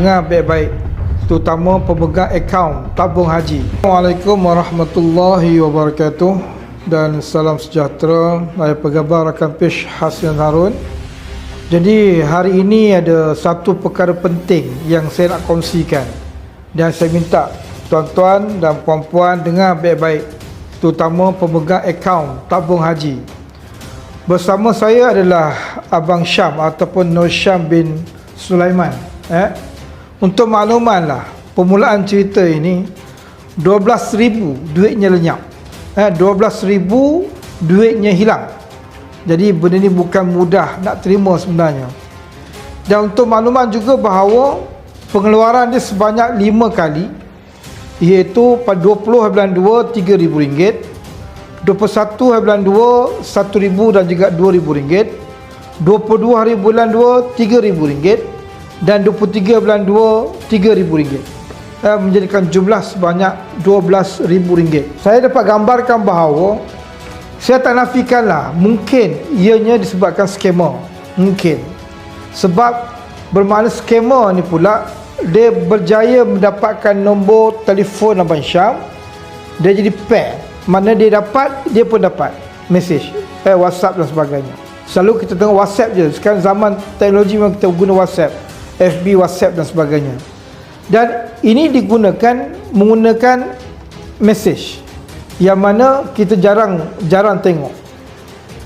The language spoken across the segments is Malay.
Dengar baik-baik, terutama pemegang akaun tabung haji. Assalamualaikum warahmatullahi wabarakatuh dan salam sejahtera. Saya pegabar rakan Pesh Hassan Harun. Jadi hari ini ada satu perkara penting yang saya nak kongsikan, dan saya minta tuan-tuan dan puan-puan dengar baik-baik, terutama pemegang akaun tabung haji. Bersama saya adalah Abang Syam ataupun Nur Syam bin Sulaiman. Untuk makluman lah, permulaan cerita ini 12,000 duitnya lenyap, 12,000 duitnya hilang. Jadi benda ni bukan mudah nak terima sebenarnya. Dan untuk makluman juga bahawa pengeluaran dia sebanyak 5 kali, iaitu pada 20 bulan 2 RM3,000, 21 bulan 2 RM1,000 dan juga RM2,000, 22 hari bulan 2 RM3,000 dan 23 bulan 2 RM3,000, menjadikan jumlah sebanyak RM12,000. Saya dapat gambarkan bahawa saya tak nafikanlah, mungkin ianya disebabkan skema, mungkin sebab bermakna skema ni pula dia berjaya mendapatkan nombor telefon Abang Syam, dia jadi pair, mana dia dapat, dia pun dapat mesej, WhatsApp dan sebagainya. Selalu kita tengok WhatsApp je, sekarang zaman teknologi memang kita guna WhatsApp, FB, WhatsApp dan sebagainya. Dan ini digunakan menggunakan mesej yang mana kita jarang tengok.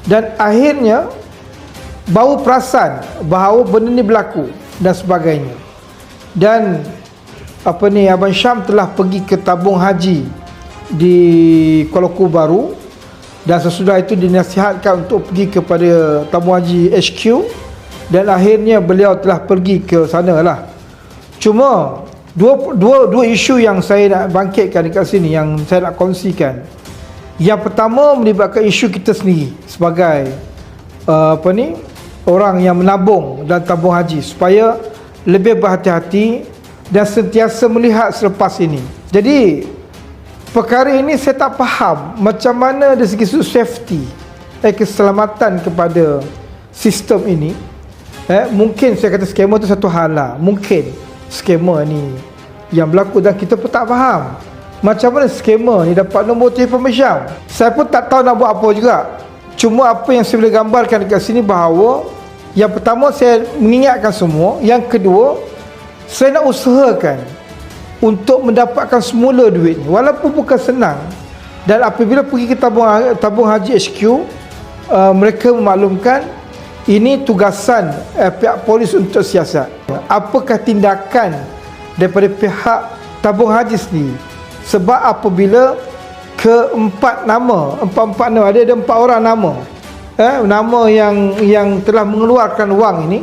Dan akhirnya baru perasan bahawa benda ni berlaku dan sebagainya. Dan Abang Syam telah pergi ke tabung haji di Kuala Lumpur Baru, dan sesudah itu dinasihatkan untuk pergi kepada tabung haji HQ, dan akhirnya beliau telah pergi ke sana lah. Cuma dua isu yang saya nak bangkitkan dekat sini, yang saya nak kongsikan. Yang pertama melibatkan isu kita sendiri sebagai orang yang menabung dan tabung haji, supaya lebih berhati-hati dan sentiasa melihat selepas ini. Jadi perkara ini saya tak faham macam mana dari segi safety, keselamatan kepada sistem ini. Mungkin saya kata skema tu satu hal lah, mungkin skema ni yang berlaku dan kita pun tak faham macam mana skema ni dapat nombor telefon Syam. Saya pun tak tahu nak buat apa juga. Cuma apa yang saya boleh gambarkan dekat sini bahawa yang pertama, saya mengingatkan semua. Yang kedua, saya nak usahakan untuk mendapatkan semula duit ni, walaupun bukan senang. Dan apabila pergi ke tabung haji HQ, mereka memaklumkan ini tugasan pihak polis untuk siasat. Apakah tindakan daripada pihak tabung haji sendiri? Sebab apabila empat nama ada 4 orang nama, nama yang telah mengeluarkan wang ini,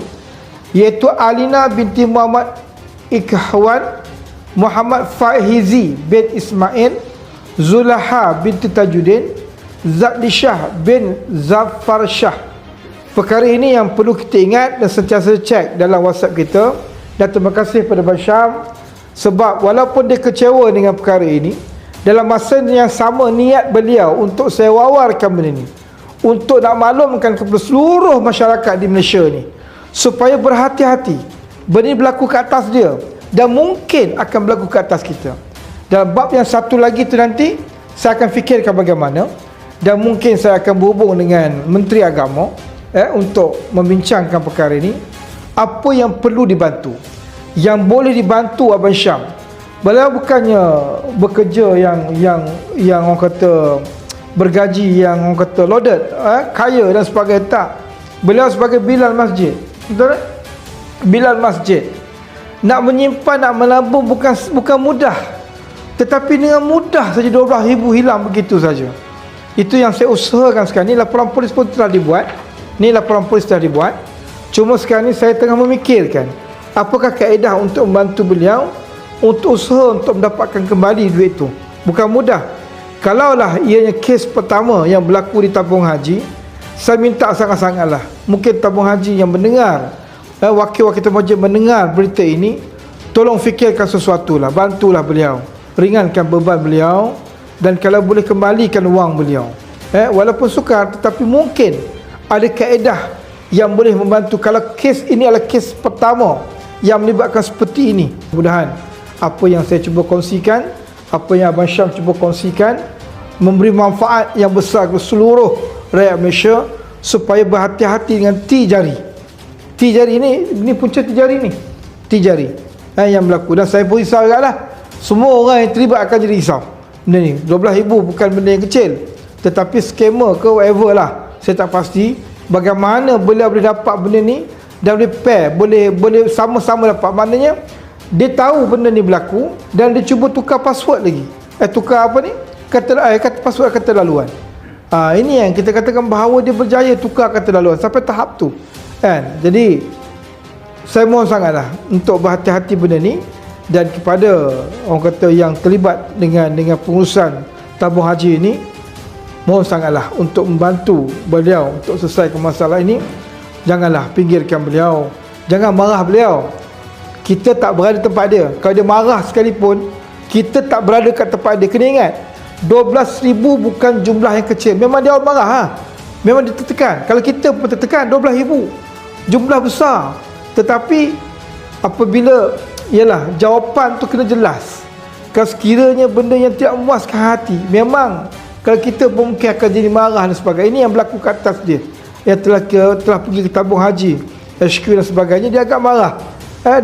iaitu Alina binti Muhammad Ikhwan, Muhammad Fahizi bin Ismail, Zulaha binti Tajuddin, Zadlishah bin Zafar Shah. Perkara ini yang perlu kita ingat dan sentiasa cek dalam WhatsApp kita. Dan terima kasih kepada Abang Syam, sebab walaupun dia kecewa dengan perkara ini, dalam masa yang sama niat beliau untuk saya wawarkan benda ni, untuk nak maklumkan kepada seluruh masyarakat di Malaysia ni, supaya berhati-hati. Benda ni berlaku ke atas dia dan mungkin akan berlaku ke atas kita. Dalam bab yang satu lagi tu nanti saya akan fikirkan bagaimana, dan mungkin saya akan berhubung dengan Menteri Agama untuk membincangkan perkara ini. Apa yang perlu dibantu, yang boleh dibantu Abang Syam. Beliau bukannya bekerja yang orang kata bergaji, yang orang kata loaded, kaya dan sebagainya, tak. Beliau sebagai bilal masjid, betul tak? Bilal masjid. Nak menyimpan, nak menabung bukan mudah. Tetapi dengan mudah saja 12,000 hilang begitu saja. Itu yang saya usahakan sekarang ni. Laporan polis pun telah dibuat. Cuma sekarang ni saya tengah memikirkan apakah kaedah untuk membantu beliau untuk usaha untuk mendapatkan kembali duit itu. Bukan mudah. Kalaulah ianya kes pertama yang berlaku di tabung haji, saya minta sangat-sangatlah, mungkin tabung haji yang mendengar, wakil-wakil termoja mendengar berita ini, tolong fikirkan sesuatu lah, bantulah beliau, ringankan beban beliau, dan kalau boleh kembalikan wang beliau. Walaupun sukar, tetapi mungkin ada kaedah yang boleh membantu. Kalau kes ini adalah kes pertama yang melibatkan seperti ini. Mudah-mudahan apa yang saya cuba kongsikan, apa yang Abang Syam cuba kongsikan, memberi manfaat yang besar kepada seluruh rakyat Malaysia, supaya berhati-hati dengan T jari. T jari ini punca T jari ni. T jari yang berlaku. Dan saya pun risau juga lah. Semua orang yang terlibat akan jadi risau. Benda ni 12,000 bukan benda yang kecil, tetapi scammer ke whatever lah, saya tak pasti bagaimana beliau boleh dapat benda ni dan boleh pair, boleh sama-sama dapat. Maknanya dia tahu benda ni berlaku dan dia cuba tukar password lagi. Tukar apa ni? Kata password kata laluan. Ini yang kita katakan bahawa dia berjaya tukar kata laluan sampai tahap tu. Kan? Jadi saya mohon sangatlah untuk berhati-hati benda ni, dan kepada orang kata yang terlibat dengan pengurusan tabung haji ini, mohon sangatlah untuk membantu beliau untuk selesaikan masalah ini. Janganlah pinggirkan beliau, jangan marah beliau. Kita tak berada di tempat dia. Kalau dia marah sekalipun, kita tak berada kat tempat dia. Kena ingat, 12,000 bukan jumlah yang kecil. Memang dia orang marah, memang dia tertekan. Kalau kita pun tertekan, 12,000 jumlah besar. Tetapi apabila ialah jawapan tu kena jelas. Kalau sekiranya benda yang tidak memuaskan hati, memang kalau kita pun mungkin akan jadi marah dan sebagainya. Ini yang berlaku kat atas dia, yang telah pergi ke tabung haji, HQ dan sebagainya. Dia agak marah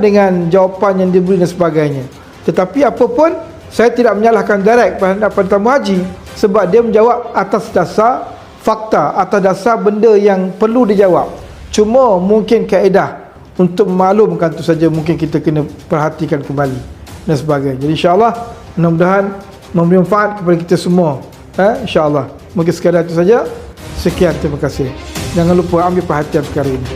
dengan jawapan yang diberi dan sebagainya. Tetapi apa pun, saya tidak menyalahkan direct pada tabung haji, sebab dia menjawab atas dasar fakta, atas dasar benda yang perlu dijawab. Cuma mungkin kaedah untuk memaklumkan tu saja mungkin kita kena perhatikan kembali dan sebagainya. Jadi insya-Allah mudah-mudahan memberi manfaat kepada kita semua. Insya-Allah. Mungkin sekadar itu saja. Sekian, terima kasih. Jangan lupa ambil perhatian perkara ini.